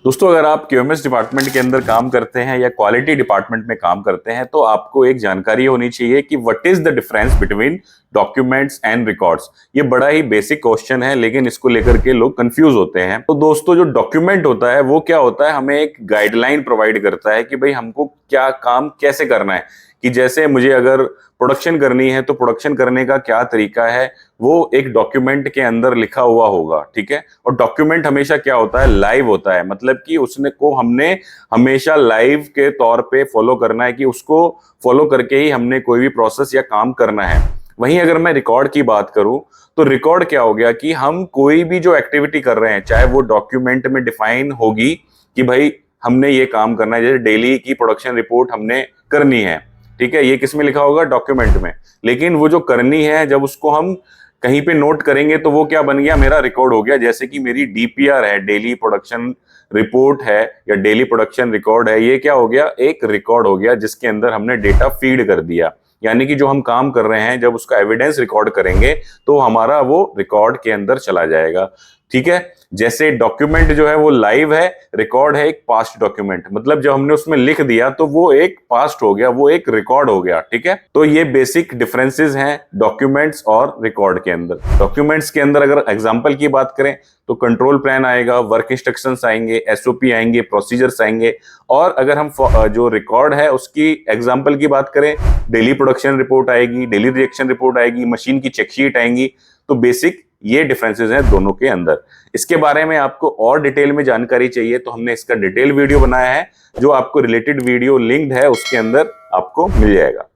दोस्तों, अगर आप क्यूएमएस डिपार्टमेंट के अंदर काम करते हैं या क्वालिटी डिपार्टमेंट में काम करते हैं तो आपको एक जानकारी होनी चाहिए कि what is the difference between documents and records. ये बड़ा ही बेसिक क्वेश्चन है, लेकिन इसको लेकर के लोग कंफ्यूज होते हैं। तो दोस्तों, जो डॉक्यूमेंट होता है वो क्या होता है, हमें एक गाइडलाइन प्रोवाइड करता है कि भाई हमको क्या काम कैसे करना है। कि जैसे मुझे अगर प्रोडक्शन करनी है तो प्रोडक्शन करने का क्या तरीका है, वो एक डॉक्यूमेंट के अंदर लिखा हुआ होगा। ठीक है। और डॉक्यूमेंट हमेशा क्या होता है, लाइव होता है। मतलब कि उसने को हमने हमेशा लाइव के तौर पे फॉलो करना है, कि उसको फॉलो करके ही हमने कोई भी प्रोसेस या काम करना है। वहीं अगर मैं रिकॉर्ड की बात करूं तो रिकॉर्ड क्या हो गया कि हम कोई भी जो एक्टिविटी कर रहे हैं, चाहे वो डॉक्यूमेंट में डिफाइन होगी कि भाई हमने ये काम करना है। जैसे डेली की प्रोडक्शन रिपोर्ट हमने करनी है, ठीक है, ये किस में लिखा होगा, डॉक्यूमेंट में। लेकिन वो जो करनी है, जब उसको हम कहीं पे नोट करेंगे तो वो क्या बन गया, मेरा रिकॉर्ड हो गया। जैसे कि मेरी डीपीआर है, डेली प्रोडक्शन रिपोर्ट है या डेली प्रोडक्शन रिकॉर्ड है, ये क्या हो गया, एक रिकॉर्ड हो गया जिसके अंदर हमने डेटा फीड कर दिया। यानी कि जो हम काम कर रहे हैं, जब उसका एविडेंस रिकॉर्ड करेंगे तो हमारा वो रिकॉर्ड के अंदर चला जाएगा। ठीक है। जैसे डॉक्यूमेंट जो है वो लाइव है, रिकॉर्ड है एक पास्ट डॉक्यूमेंट। मतलब जब हमने उसमें लिख दिया तो वो एक पास्ट हो गया, वो एक रिकॉर्ड हो गया। ठीक है। तो ये बेसिक डिफरेंसेस हैं डॉक्यूमेंट्स और रिकॉर्ड के अंदर। डॉक्यूमेंट्स के अंदर अगर एग्जांपल की बात करें तो कंट्रोल प्लान आएगा, वर्क इंस्ट्रक्शंस आएंगे, एसओपी आएंगे, प्रोसीजर्स आएंगे। और अगर हम जो रिकॉर्ड है उसकी एग्जांपल की बात करें, डेली प्रोडक्शन रिपोर्ट आएगी, डेली रिएक्शन रिपोर्ट आएगी, मशीन की चेकशीट आएंगी। तो बेसिक ये डिफरेंसेस हैं दोनों के अंदर। इसके बारे में आपको और डिटेल में जानकारी चाहिए तो हमने इसका डिटेल वीडियो बनाया है, जो आपको रिलेटेड वीडियो लिंक्ड है उसके अंदर आपको मिल जाएगा।